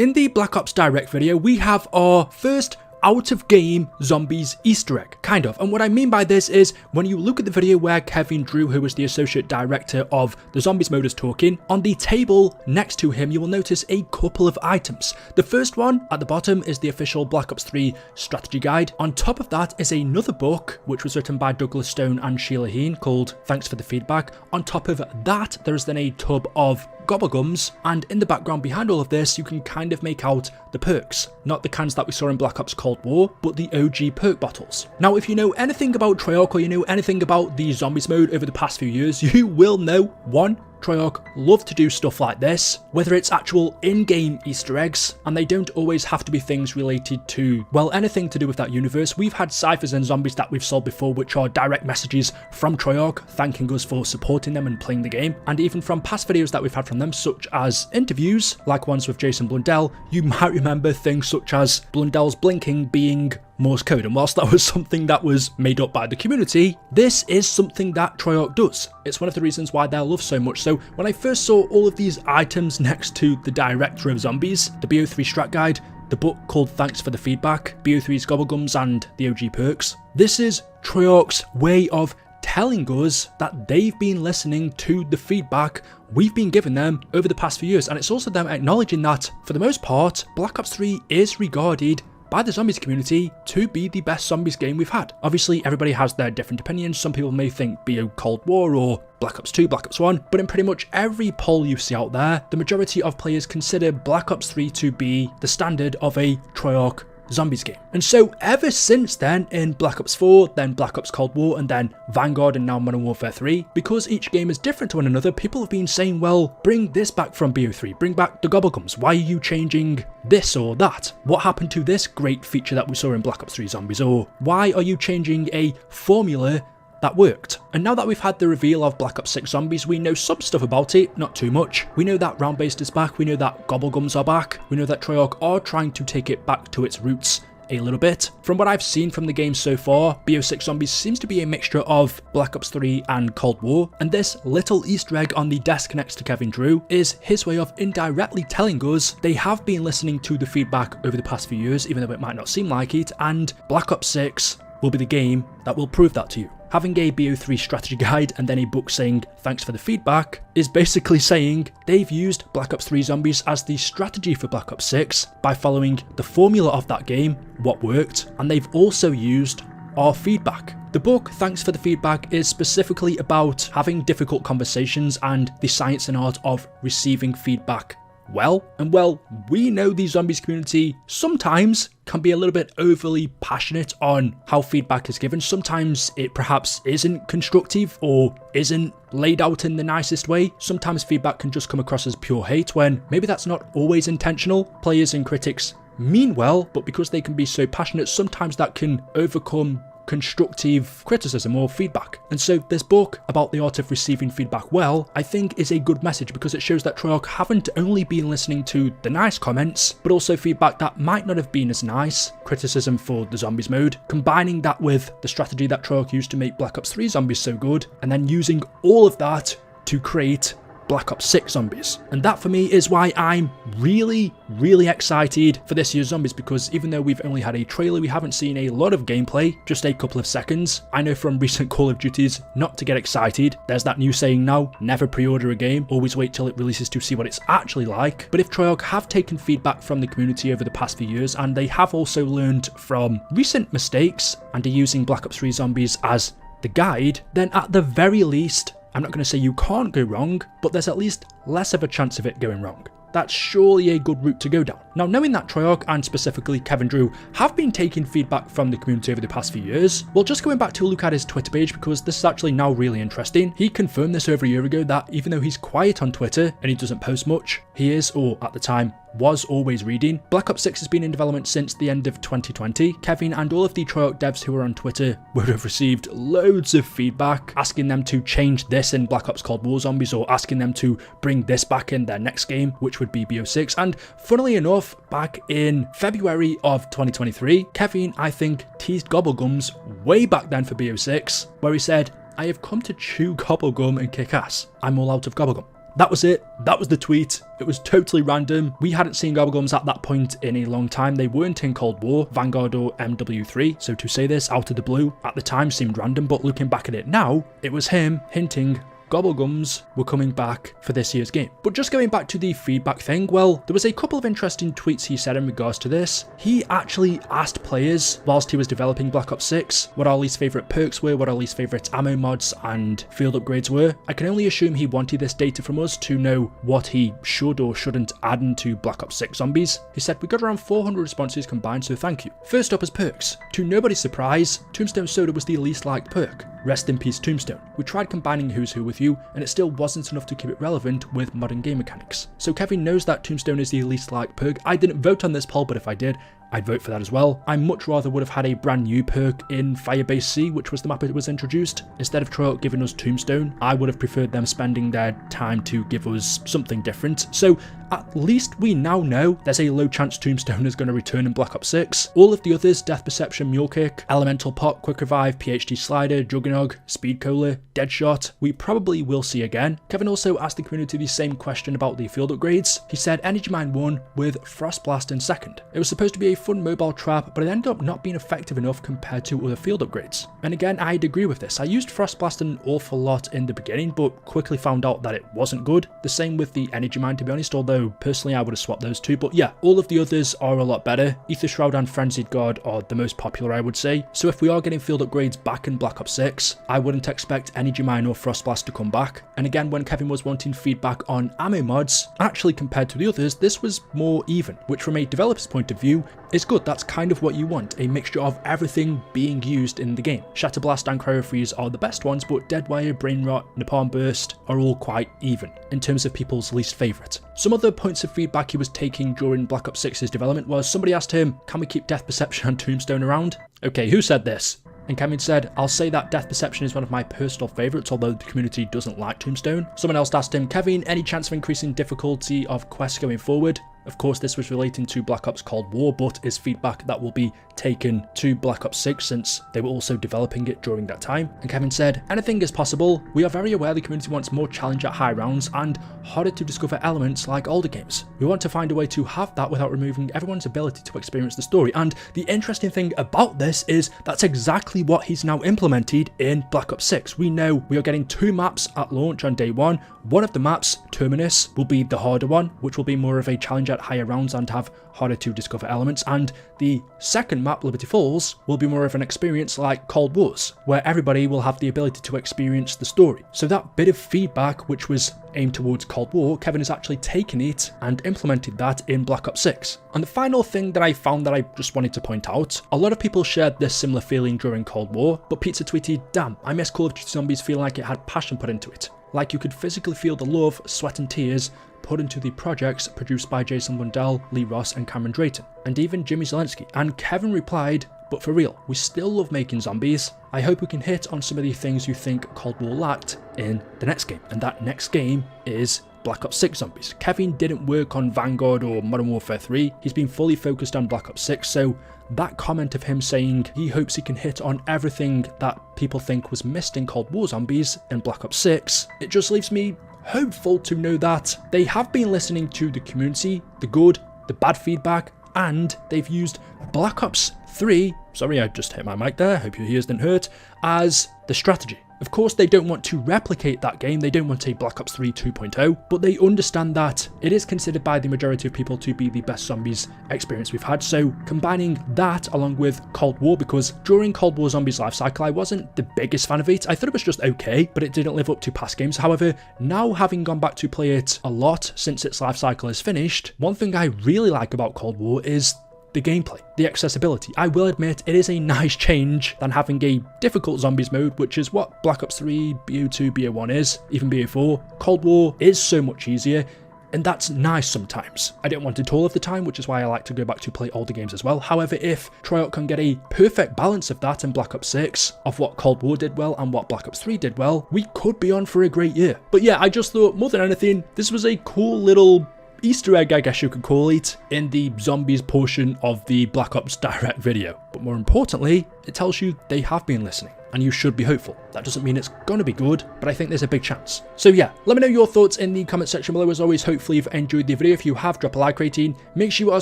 In the Black Ops Direct video, we have our first out-of-game zombies Easter egg, kind of. And what I mean by this is, when you look at the video where Kevin Drew, who was the associate director of the zombies mode, is talking, on the table next to him you will notice a couple of items. The first one at the bottom is the official Black Ops 3 strategy guide. On top of that is another book which was written by Douglas Stone and Sheila Heen called Thanks for the Feedback. On top of that there is then a tub of gobblegums, and in the background behind all of this you can kind of make out the perks. Not the cans that we saw in Black Ops Cold War, but the OG perk bottles. Now if you know anything about Treyarch, or you know anything about the zombies mode over the past few years, you will know, one, Treyarch love to do stuff like this, whether it's actual in-game Easter eggs, and they don't always have to be things related to, well, anything to do with that universe. We've had ciphers and zombies that we've sold before which are direct messages from Treyarch thanking us for supporting them and playing the game, and even from past videos that we've had from them, such as interviews, like ones with Jason Blundell, you might remember things such as Blundell's blinking being Morse code, and whilst that was something that was made up by the community, this is something that Treyarch does. It's one of the reasons why they're loved so much. So when I first saw all of these items next to the director of zombies, the BO3 strat guide, the book called Thanks for the Feedback, BO3's gobblegums, and the OG perks, this is Treyarch's way of telling us that they've been listening to the feedback we've been giving them over the past few years, and it's also them acknowledging that, for the most part, Black Ops 3 is regarded by the zombies community to be the best zombies game we've had. Obviously everybody has their different opinions. Some people may think BO Cold War or Black Ops 2, Black Ops 1, but in pretty much every poll you see out there, the majority of players consider Black Ops 3 to be the standard of a Treyarch zombies game. And so ever since then, in Black Ops 4, then Black Ops Cold War, and then Vanguard, and now Modern Warfare 3, because each game is different to one another, people have been saying, well, bring this back from BO3, bring back the gobblegums, why are you changing this or that? What happened to this great feature that we saw in Black Ops 3 Zombies? Or why are you changing a formula that worked? And now that we've had the reveal of Black Ops 6 Zombies, we know some stuff about it, not too much. We know that round-based is back, we know that gobblegums are back, we know that Treyarch are trying to take it back to its roots a little bit. From what I've seen from the game so far, BO6 Zombies seems to be a mixture of Black Ops 3 and Cold War, and this little Easter egg on the desk next to Kevin Drew is his way of indirectly telling us they have been listening to the feedback over the past few years, even though it might not seem like it, and Black Ops 6 will be the game that will prove that to you. Having a BO3 strategy guide and then a book saying thanks for the feedback is basically saying they've used Black Ops 3 Zombies as the strategy for Black Ops 6 by following the formula of that game, what worked, and they've also used our feedback. The book, Thanks for the Feedback, is specifically about having difficult conversations and the science and art of receiving feedback well. And well, we know the zombies community sometimes can be a little bit overly passionate on how feedback is given. Sometimes it perhaps isn't constructive or isn't laid out in the nicest way. Sometimes feedback can just come across as pure hate when maybe that's not always intentional. Players and critics mean well, but because they can be so passionate, sometimes that can overcome constructive criticism or feedback. And so this book about the art of receiving feedback well, I think is a good message, because it shows that Treyarch haven't only been listening to the nice comments, but also feedback that might not have been as nice, criticism for the zombies mode, combining that with the strategy that Treyarch used to make Black Ops 3 Zombies so good, and then using all of that to create Black Ops 6 Zombies. And that for me is why I'm really excited for this year's Zombies, because even though we've only had a trailer, we haven't seen a lot of gameplay, just a couple of seconds. I know from recent Call of Duties not to get excited. There's that new saying now, never pre-order a game, always wait till it releases to see what it's actually like. But if Treyarch have taken feedback from the community over the past few years, and they have also learned from recent mistakes and are using Black Ops 3 Zombies as the guide, then at the very least, I'm not going to say you can't go wrong, but there's at least less of a chance of it going wrong. That's surely a good route to go down. Now, knowing that Treyarch, and specifically Kevin Drew, have been taking feedback from the community over the past few years, well, just going back to look at his Twitter page, because this is actually now really interesting. He confirmed this over a year ago that even though he's quiet on Twitter and he doesn't post much, he is, or at the time, was always reading. Black Ops 6 has been in development since the end of 2020. Kevin and all of the Treyarch devs who are on Twitter would have received loads of feedback asking them to change this in Black Ops Cold War Zombies, or asking them to bring this back in their next game, which would be BO6. And funnily enough, back in February of 2023, Kevin, I think, teased gobblegums way back then for BO6, where he said, "I have come to chew gobblegum and kick ass. I'm all out of gobblegum." That was it. That was the tweet. It was totally random. We hadn't seen Gobblegums at that point in a long time. They weren't in Cold War, Vanguard or MW3. So to say this out of the blue at the time seemed random, but looking back at it now, it was him hinting Gobblegums were coming back for this year's game. But just going back to the feedback thing, well, there was a couple of interesting tweets he said in regards to this. He actually asked players whilst he was developing Black Ops 6 what our least favourite perks were, what our least favourite ammo mods and field upgrades were. I can only assume he wanted this data from us to know what he should or shouldn't add into Black Ops 6 Zombies. He said, we got around 400 responses combined, so thank you. First up as perks. To nobody's surprise, Tombstone Soda was the least liked perk. Rest in peace Tombstone. We tried combining Who's Who with you, and it still wasn't enough to keep it relevant with modern game mechanics. So Kevin knows that Tombstone is the least liked perk. I didn't vote on this poll, but if I did, I'd vote for that as well. I much rather would have had a brand new perk in Firebase C, which was the map it was introduced. Instead of Treyarch giving us Tombstone, I would have preferred them spending their time to give us something different. So at least we now know there's a low chance Tombstone is going to return in Black Ops 6. All of the others, Death Perception, Mule Kick, Elemental Pop, Quick Revive, PhD Slider, Juggernog, Speed Cola, Deadshot, we probably will see again. Kevin also asked the community the same question about the field upgrades. He said Energy Mine won with Frost Blast in second. It was supposed to be a fun mobile trap, but it ended up not being effective enough compared to other field upgrades. And again, I'd agree with this. I used Frost Blast an awful lot in the beginning, but quickly found out that it wasn't good. The same with the Energy Mine, to be honest, although personally I would have swapped those two. But yeah, all of the others are a lot better. Ether Shroud and Frenzied Guard are the most popular, I would say. So if we are getting field upgrades back in Black Ops 6, I wouldn't expect Energy Mine or Frost Blast to come back. And again, when Kevin was wanting feedback on ammo mods, actually compared to the others, this was more even, which from a developer's point of view is good. That's kind of what you want, a mixture of everything being used in the game. Shatter Blast and Cryo Freeze are the best ones, but Deadwire, Brain Rot, Napalm Burst are all quite even in terms of people's least favourite. Some other points of feedback he was taking during Black Ops 6's development was somebody asked him, can we keep Death Perception and Tombstone around? Okay, who said this? And Kevin said, I'll say that Death Perception is one of my personal favourites, although the community doesn't like Tombstone. Someone else asked him, Kevin, any chance of increasing difficulty of quests going forward? Of course, this was relating to Black Ops Cold War, but is feedback that will be taken to Black Ops 6 since they were also developing it during that time. And Kevin said, anything is possible. We are very aware the community wants more challenge at high rounds and harder to discover elements like older games. We want to find a way to have that without removing everyone's ability to experience the story. And the interesting thing about this is that's exactly what he's now implemented in Black Ops 6. We know we are getting 2 maps at launch on day 1. One of the maps, Terminus, will be the harder one, which will be more of a challenge at higher rounds and have harder to discover elements, and the second map, Liberty Falls, will be more of an experience like Cold Wars, where everybody will have the ability to experience the story. So that bit of feedback, which was aimed towards Cold War, Kevin has actually taken it and implemented that in Black Ops 6. And the final thing that I found that I just wanted to point out, a lot of people shared this similar feeling during Cold War, but Pizza tweeted, damn, I miss Call of Duty Zombies feeling like it had passion put into it. Like you could physically feel the love, sweat and tears put into the projects produced by Jason Lundell, Lee Ross and Cameron Drayton, and even Jimmy Zelensky. And Kevin replied, but for real, we still love making zombies. I hope we can hit on some of the things you think Cold War lacked in the next game, and that next game is Black Ops 6 Zombies. Kevin didn't work on Vanguard or Modern Warfare 3, he's been fully focused on Black Ops 6, so that comment of him saying he hopes he can hit on everything that people think was missed in Cold War Zombies in Black Ops 6, it just leaves me hopeful to know that they have been listening to the community, the good, the bad feedback, and they've used Black Ops 3, sorry I just hit my mic there, hope your ears didn't hurt, as the strategy. Of course they don't want to replicate that game, they don't want a Black Ops 3 2.0, but they understand that it is considered by the majority of people to be the best zombies experience we've had, so combining that along with Cold War, because during Cold War Zombies lifecycle I wasn't the biggest fan of it, I thought it was just okay, but it didn't live up to past games. However, now having gone back to play it a lot since its lifecycle is finished, one thing I really like about Cold War is the gameplay, the accessibility. I will admit it is a nice change than having a difficult zombies mode, which is what Black Ops 3, BO2, BO1 is, even BO4. Cold War is so much easier, and that's nice sometimes. I don't want it all of the time, which is why I like to go back to play older games as well. However, if Treyarch can get a perfect balance of that in Black Ops 6, of what Cold War did well and what Black Ops 3 did well, we could be on for a great year. But yeah, I just thought more than anything, this was a cool little Easter egg, I guess you could call it, in the zombies portion of the Black Ops Direct video. But more importantly, it tells you they have been listening, and you should be hopeful. That doesn't mean it's gonna be good, but I think there's a big chance. So yeah, let me know your thoughts in the comment section below. As always, hopefully you've enjoyed the video. If you have, drop a like rating. Make sure you are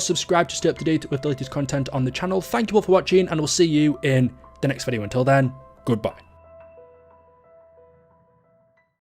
subscribed to stay up to date with the latest content on the channel. Thank you all for watching, and we'll see you in the next video. Until then, goodbye.